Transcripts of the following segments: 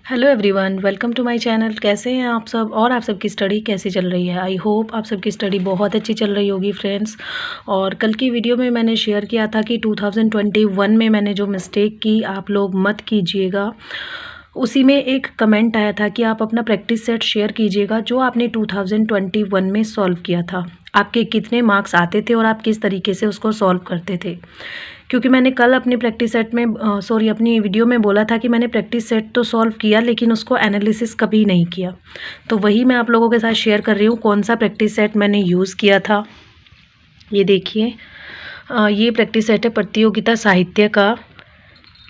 Hello everyone, welcome to my channel. कैसे हैं आप सब और आप सबकी स्टडी कैसी चल रही है। आई होप आप सबकी स्टडी बहुत अच्छी चल रही होगी फ्रेंड्स। और कल की वीडियो में मैंने शेयर किया था कि 2021 में मैंने जो मिस्टेक की आप लोग मत कीजिएगा। उसी में एक कमेंट आया था कि आप अपना प्रैक्टिस सेट शेयर कीजिएगा जो आपने 2021 में सॉल्व किया था, आपके कितने मार्क्स आते थे और आप किस तरीके से उसको सॉल्व करते थे। क्योंकि मैंने कल अपनी प्रैक्टिस सेट में अपनी वीडियो में बोला था कि मैंने प्रैक्टिस सेट तो सॉल्व किया लेकिन उसको एनालिसिस कभी नहीं किया। तो वही मैं आप लोगों के साथ शेयर कर रही हूँ कौन सा प्रैक्टिस सेट मैंने यूज़ किया था। ये देखिए, ये प्रैक्टिस सेट है प्रतियोगिता साहित्य का,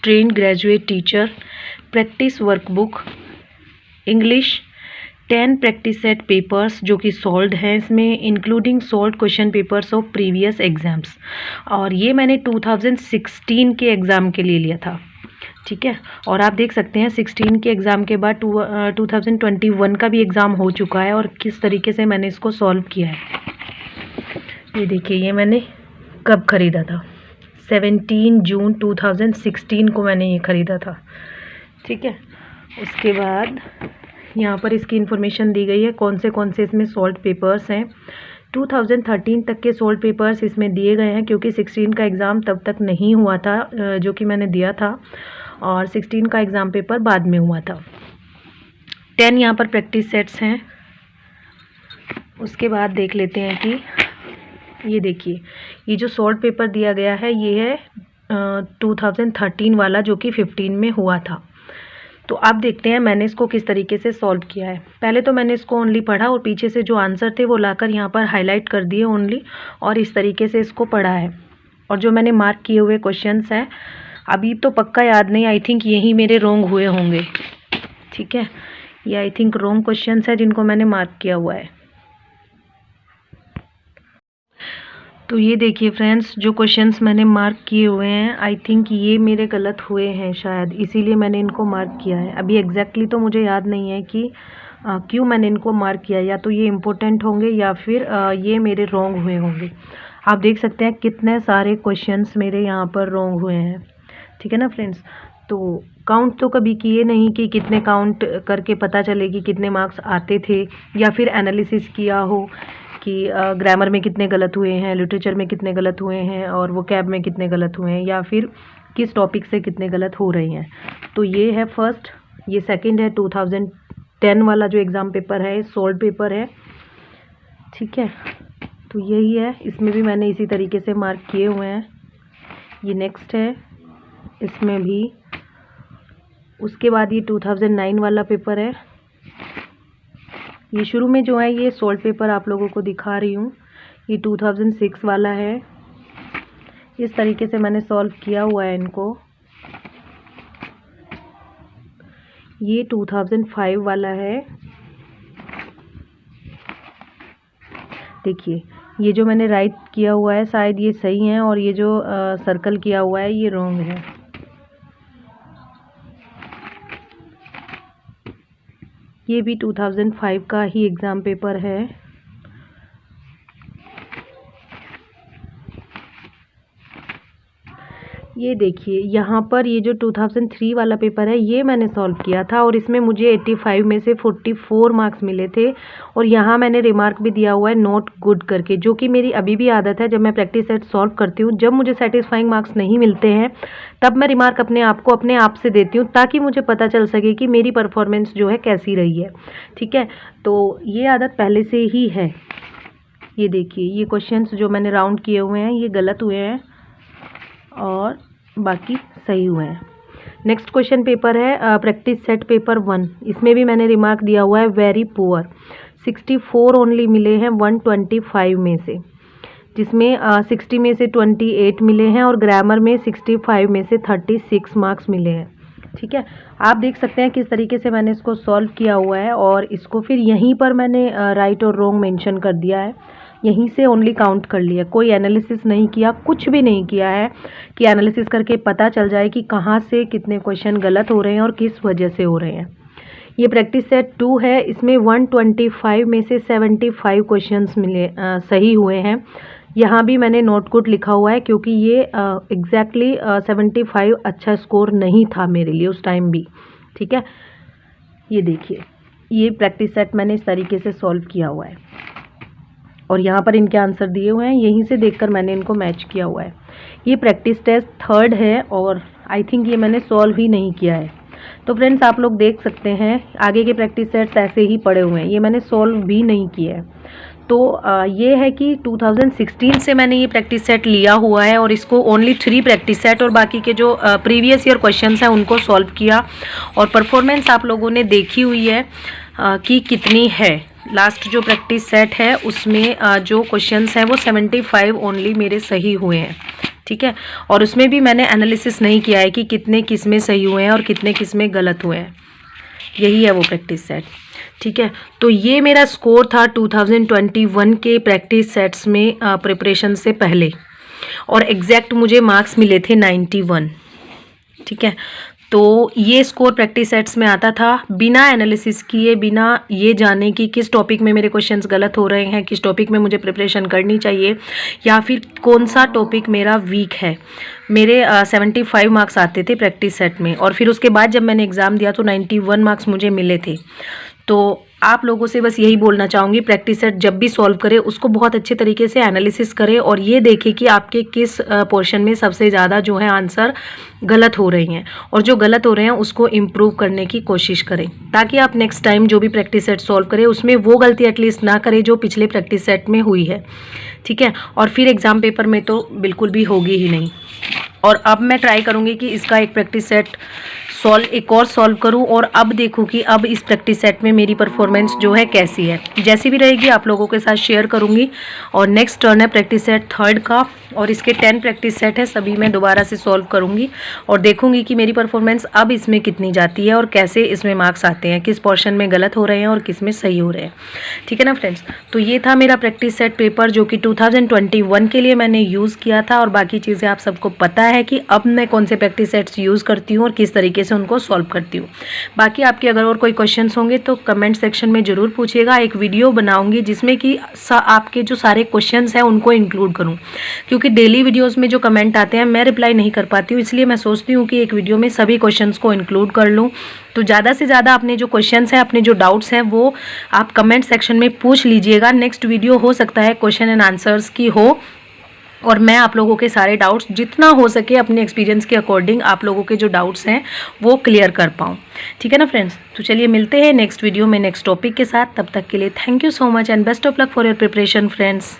train graduate teacher, practice workbook, English 10 practice set papers जो कि सॉल्व्ड हैं इसमें, including solved question papers of previous exams. और ये मैंने 2016 के एग्ज़ाम के लिए लिया था, ठीक है। और आप देख सकते हैं 16 के एग्ज़ाम के बाद 2021 का भी एग्ज़ाम हो चुका है और किस तरीके से मैंने इसको सॉल्व किया है। ये देखिए, ये मैंने कब ख़रीदा था, 17 जून 2016 को मैंने ये ख़रीदा था, ठीक है। उसके बाद यहाँ पर इसकी इन्फॉर्मेशन दी गई है कौन से इसमें सॉल्व पेपर्स हैं। 2013 तक के सॉल्व पेपर्स इसमें दिए गए हैं क्योंकि 16 का एग्ज़ाम तब तक नहीं हुआ था जो कि मैंने दिया था, और 16 का एग्ज़ाम पेपर बाद में हुआ था। 10 यहाँ पर प्रैक्टिस सेट्स हैं। उसके बाद देख लेते हैं कि ये देखिए, ये जो सॉल्व पेपर दिया गया है ये है 2013 वाला जो कि 15 में हुआ था। तो आप देखते हैं मैंने इसको किस तरीके से सॉल्व किया है। पहले तो मैंने इसको ओनली पढ़ा और पीछे से जो आंसर थे वो लाकर यहाँ पर हाईलाइट कर दिए ओनली, और इस तरीके से इसको पढ़ा है। और जो मैंने मार्क किए हुए क्वेश्चंस हैं अभी तो पक्का याद नहीं, आई थिंक यही मेरे रॉन्ग हुए होंगे, ठीक है। ये आई थिंक रॉन्ग क्वेश्चंस है जिनको मैंने मार्क किया हुआ है। तो ये देखिए फ्रेंड्स, जो क्वेश्चंस मैंने मार्क किए हुए हैं आई थिंक ये मेरे गलत हुए हैं शायद, इसीलिए मैंने इनको मार्क किया है। अभी एग्जैक्टली तो मुझे याद नहीं है कि क्यों मैंने इनको मार्क किया, या तो ये इम्पोर्टेंट होंगे या फिर ये मेरे रॉन्ग हुए होंगे। आप देख सकते हैं कितने सारे क्वेश्चंस मेरे यहाँ पर रॉन्ग हुए हैं, ठीक है ना फ्रेंड्स। तो काउंट तो कभी किए नहीं कि कितने काउंट करके पता चले कि कितने मार्क्स आते थे, या फिर एनालिसिस किया हो कि ग्रामर में कितने गलत हुए हैं, लिटरेचर में कितने गलत हुए हैं, और वोकैब में कितने गलत हुए हैं, या फिर किस टॉपिक से कितने गलत हो रहे हैं। तो ये है फर्स्ट। ये सेकंड है 2010 वाला जो एग्ज़ाम पेपर है, सॉल्व पेपर है, ठीक है। तो यही है, इसमें भी मैंने इसी तरीके से मार्क किए हुए हैं। ये नेक्स्ट है, इसमें भी। उसके बाद ये 2009 वाला पेपर है। ये शुरू में जो है ये सॉल्व पेपर आप लोगों को दिखा रही हूँ, ये 2006 वाला है। इस तरीके से मैंने सॉल्व किया हुआ है इनको। ये 2005 वाला है। देखिए, ये जो मैंने राइट किया हुआ है शायद ये सही है, और ये जो सर्कल किया हुआ है ये रॉन्ग है। ये भी 2005 का ही एग्ज़ाम पेपर है। ये देखिए, यहाँ पर ये जो 2003 वाला पेपर है ये मैंने सॉल्व किया था, और इसमें मुझे 85 में से 44 मार्क्स मिले थे। और यहाँ मैंने रिमार्क भी दिया हुआ है नॉट गुड करके, जो कि मेरी अभी भी आदत है। जब मैं प्रैक्टिस सेट सॉल्व करती हूँ, जब मुझे सेटिस्फाइंग मार्क्स नहीं मिलते हैं तब मैं रिमार्क अपने आप से देती हूँ, ताकि मुझे पता चल सके कि मेरी परफॉर्मेंस जो है कैसी रही है, ठीक है। तो ये आदत पहले से ही है। ये देखिए, ये क्वेश्चंस जो मैंने राउंड किए हुए हैं ये गलत हुए हैं और बाकी सही हुए हैं। नेक्स्ट क्वेश्चन पेपर है प्रैक्टिस सेट पेपर 1। इसमें भी मैंने रिमार्क दिया हुआ है वेरी पुअर, 64 ओनली मिले हैं 125 में से, जिसमें 60 में से 28 मिले हैं, और ग्रामर में 65 में से 36 मार्क्स मिले हैं, ठीक है। आप देख सकते हैं किस तरीके से मैंने इसको सॉल्व किया हुआ है, और इसको फिर यहीं पर मैंने राइट और रॉन्ग मेंशन कर दिया है, यहीं से ओनली काउंट कर लिया। कोई एनालिसिस नहीं किया, कुछ भी नहीं किया है कि एनालिसिस करके पता चल जाए कि कहाँ से कितने क्वेश्चन गलत हो रहे हैं और किस वजह से हो रहे हैं। ये प्रैक्टिस सेट 2 है। इसमें 125 में से 75 क्वेश्चंस मिले सही हुए हैं। यहाँ भी मैंने नोट गुड लिखा हुआ है क्योंकि ये एग्जैक्टली 75 अच्छा स्कोर नहीं था मेरे लिए उस टाइम भी, ठीक है। ये देखिए, ये प्रैक्टिस सेट मैंने इस तरीके से सॉल्व किया हुआ है और यहाँ पर इनके आंसर दिए हुए हैं, यहीं से देखकर मैंने इनको मैच किया हुआ है। ये प्रैक्टिस टेस्ट 3rd है और आई थिंक ये मैंने सॉल्व ही नहीं किया है। तो फ्रेंड्स आप लोग देख सकते हैं आगे के प्रैक्टिस सेट्स ऐसे ही पड़े हुए हैं, ये मैंने सॉल्व भी नहीं किया है। तो ये है कि 2016 से मैंने ये प्रैक्टिस सेट लिया हुआ है और इसको ओनली 3 प्रैक्टिस सेट और बाकी के जो प्रीवियस ईयर क्वेश्चंस हैं उनको सॉल्व किया और परफॉर्मेंस आप लोगों ने देखी हुई है कि कितनी है। लास्ट जो प्रैक्टिस सेट है उसमें जो क्वेश्चंस हैं वो 75 ओनली मेरे सही हुए हैं, ठीक है। और उसमें भी मैंने एनालिसिस नहीं किया है कि कितने किस में सही हुए हैं और कितने किस में गलत हुए हैं। यही है वो प्रैक्टिस सेट, ठीक है। तो ये मेरा स्कोर था 2021 के प्रैक्टिस सेट्स में प्रिपरेशन से पहले और एग्जैक्ट मुझे मार्क्स मिले थे 91, ठीक है। तो ये स्कोर प्रैक्टिस सेट्स में आता था बिना एनालिसिस किए, बिना ये जाने कि किस टॉपिक में मेरे क्वेश्चंस गलत हो रहे हैं, किस टॉपिक में मुझे प्रिपरेशन करनी चाहिए या फिर कौन सा टॉपिक मेरा वीक है। मेरे 75 मार्क्स आते थे प्रैक्टिस सेट में और फिर उसके बाद जब मैंने एग्ज़ाम दिया तो 91 मार्क्स मुझे मिले थे। तो आप लोगों से बस यही बोलना चाहूँगी, प्रैक्टिस सेट जब भी सॉल्व करें उसको बहुत अच्छे तरीके से एनालिसिस करें और ये देखें कि आपके किस पोर्शन में सबसे ज़्यादा जो है आंसर गलत हो रही हैं और जो गलत हो रहे हैं उसको इम्प्रूव करने की कोशिश करें ताकि आप नेक्स्ट टाइम जो भी प्रैक्टिस सेट सॉल्व करें उसमें वो गलती एटलीस्ट ना करें जो पिछले प्रैक्टिस सेट में हुई है, ठीक है। और फिर एग्ज़ाम पेपर में तो बिल्कुल भी होगी ही नहीं। और अब मैं ट्राई करूँगी कि इसका एक प्रैक्टिस सेट एक और सॉल्व करूं और अब देखूं कि अब इस प्रैक्टिस सेट में मेरी परफॉर्मेंस जो है कैसी है। जैसी भी रहेगी आप लोगों के साथ शेयर करूंगी। और नेक्स्ट टर्न है प्रैक्टिस सेट 3rd का और इसके 10 प्रैक्टिस सेट है, सभी मैं दोबारा से सॉल्व करूंगी और देखूंगी कि मेरी परफॉर्मेंस अब इसमें कितनी जाती है और कैसे इसमें मार्क्स आते हैं, किस पोर्शन में गलत हो रहे हैं और किस में सही हो रहे हैं, ठीक है ना फ्रेंड्स। तो ये था मेरा प्रैक्टिस सेट पेपर जो कि 2021 के लिए मैंने यूज़ किया था और बाकी चीज़ें आप सबको पता है कि अब मैं कौन से प्रैक्टिस सेट्स यूज़ करती हूँ और किस तरीके से उनको सॉल्व करती हूँ। बाकी आपके अगर और कोई क्वेश्चंस होंगे तो कमेंट सेक्शन में ज़रूर पूछिएगा। एक वीडियो बनाऊंगी जिसमें कि आपके जो सारे क्वेश्चंस हैं उनको इंक्लूड करूँ, क्योंकि डेली वीडियोस में जो कमेंट आते हैं मैं रिप्लाई नहीं कर पाती हूँ, इसलिए मैं सोचती हूँ कि एक वीडियो में सभी क्वेश्चंस को इंक्लूड कर लूँ। तो ज़्यादा से ज़्यादा अपने जो क्वेश्चंस हैं, अपने जो डाउट्स हैं वो आप कमेंट सेक्शन में पूछ लीजिएगा। नेक्स्ट वीडियो हो सकता है क्वेश्चन एंड आंसर्स की हो और मैं आप लोगों के सारे डाउट्स जितना हो सके अपने एक्सपीरियंस के अकॉर्डिंग आप लोगों के जो डाउट्स हैं वो क्लियर कर पाऊँ, ठीक है ना फ्रेंड्स। तो चलिए मिलते हैं नेक्स्ट वीडियो में नेक्स्ट टॉपिक के साथ। तब तक के लिए thank you so much and best of luck for your preparation friends.